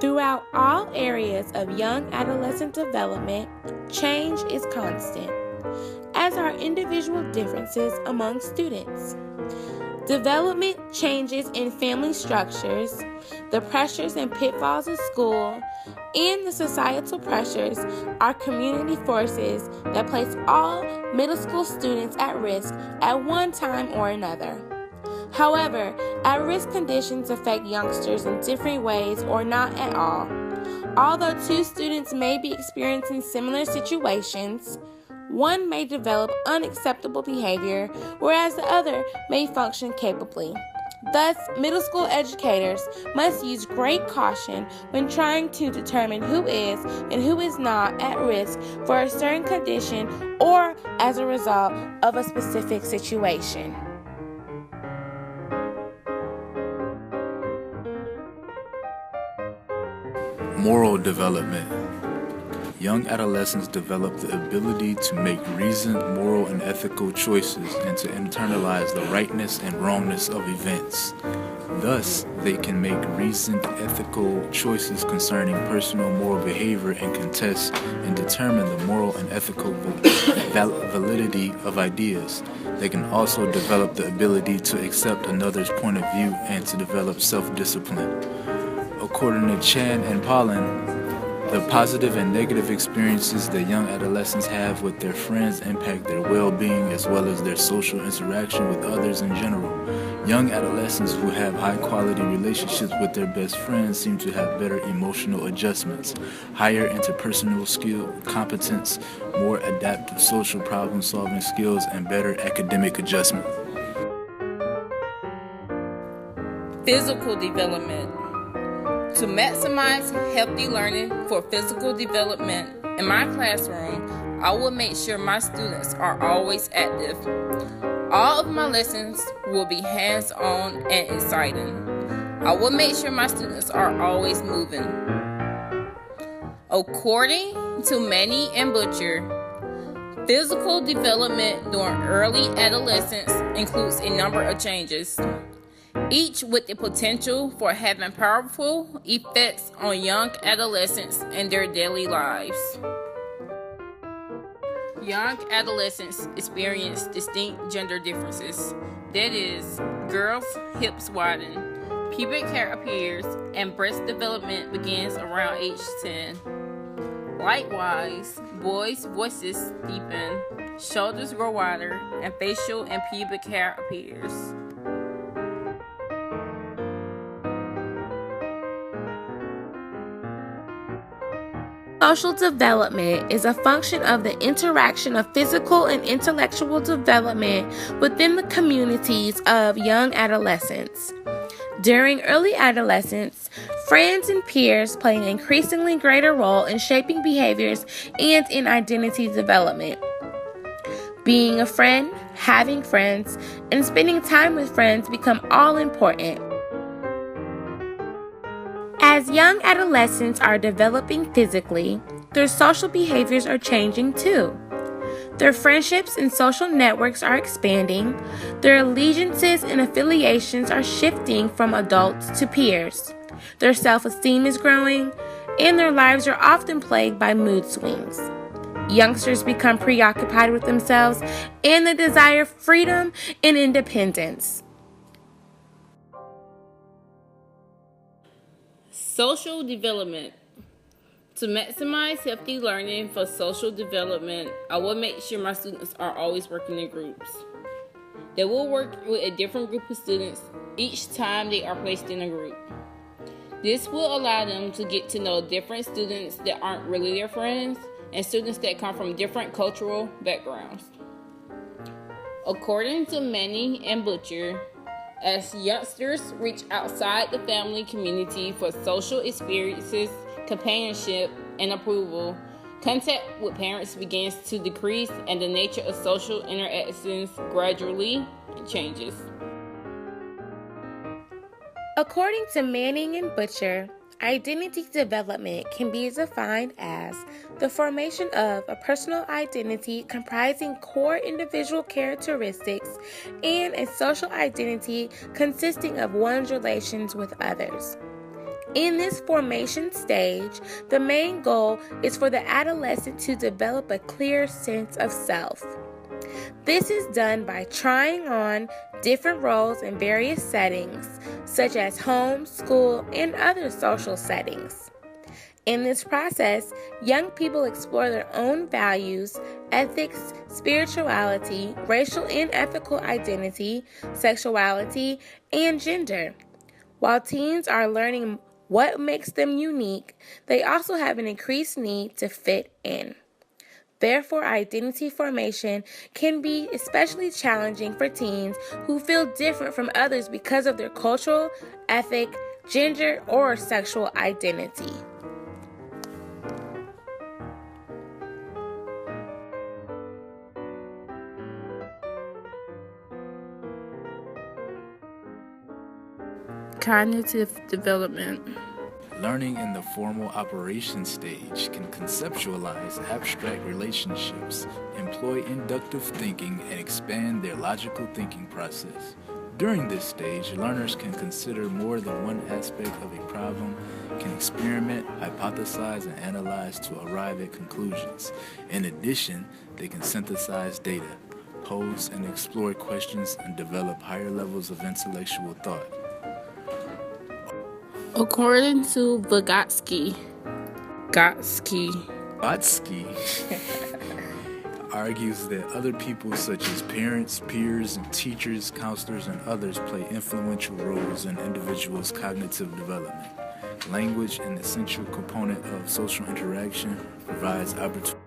Throughout all areas of young adolescent development, change is constant, as are individual differences among students. Development changes in family structures, the pressures and pitfalls of school, and the societal pressures are community forces that place all middle school students at risk at one time or another. However, at-risk conditions affect youngsters in different ways or not at all. Although two students may be experiencing similar situations, one may develop unacceptable behavior, whereas the other may function capably. Thus, middle school educators must use great caution when trying to determine who is and who is not at risk for a certain condition or as a result of a specific situation. Moral development. Young adolescents develop the ability to make reasoned, moral, and ethical choices and to internalize the rightness and wrongness of events. Thus, they can make reasoned, ethical choices concerning personal moral behavior and contest and determine the moral and ethical validity of ideas. They can also develop the ability to accept another's point of view and to develop self-discipline. According to Chan and Pollan, the positive and negative experiences that young adolescents have with their friends impact their well-being as well as their social interaction with others in general. Young adolescents who have high-quality relationships with their best friends seem to have better emotional adjustments, higher interpersonal skill competence, more adaptive social problem-solving skills, and better academic adjustment. Physical development. To maximize healthy learning for physical development, in my classroom, I will make sure my students are always active. All of my lessons will be hands-on and exciting. I will make sure my students are always moving. According to Manny and Butcher, physical development during early adolescence includes a number of changes, each with the potential for having powerful effects on young adolescents and their daily lives. Young adolescents experience distinct gender differences. That is, girls' hips widen, pubic hair appears, and breast development begins around age 10. Likewise, boys' voices deepen, shoulders grow wider, and facial and pubic hair appears. Social development is a function of the interaction of physical and intellectual development within the communities of young adolescents. During early adolescence, friends and peers play an increasingly greater role in shaping behaviors and in identity development. Being a friend, having friends, and spending time with friends become all important. As young adolescents are developing physically, their social behaviors are changing too. Their friendships and social networks are expanding, their allegiances and affiliations are shifting from adults to peers. Their self-esteem is growing, and their lives are often plagued by mood swings. Youngsters become preoccupied with themselves and the desire for freedom and independence. Social development. To maximize healthy learning for social development, I will make sure my students are always working in groups. They will work with a different group of students each time they are placed in a group. This will allow them to get to know different students that aren't really their friends and students that come from different cultural backgrounds. According to Manny and Butcher, as youngsters reach outside the family community for social experiences, companionship, and approval, contact with parents begins to decrease and the nature of social interactions gradually changes. According to Manning and Butcher, identity development can be defined as the formation of a personal identity comprising core individual characteristics and a social identity consisting of one's relations with others. In this formation stage, the main goal is for the adolescent to develop a clear sense of self. This is done by trying on different roles in various settings, such as home, school, and other social settings. In this process, young people explore their own values, ethics, spirituality, racial and ethical identity, sexuality, and gender. While teens are learning what makes them unique, they also have an increased need to fit in. Therefore, identity formation can be especially challenging for teens who feel different from others because of their cultural, ethnic, gender, or sexual identity. Cognitive development. Learning in the formal operation stage can conceptualize abstract relationships, employ inductive thinking, and expand their logical thinking process. During this stage, learners can consider more than one aspect of a problem, can experiment, hypothesize, and analyze to arrive at conclusions. In addition, they can synthesize data, pose and explore questions, and develop higher levels of intellectual thought. According to Vygotsky argues that other people such as parents, peers, and teachers, counselors, and others play influential roles in individuals' cognitive development. Language, an essential component of social interaction, provides opportunity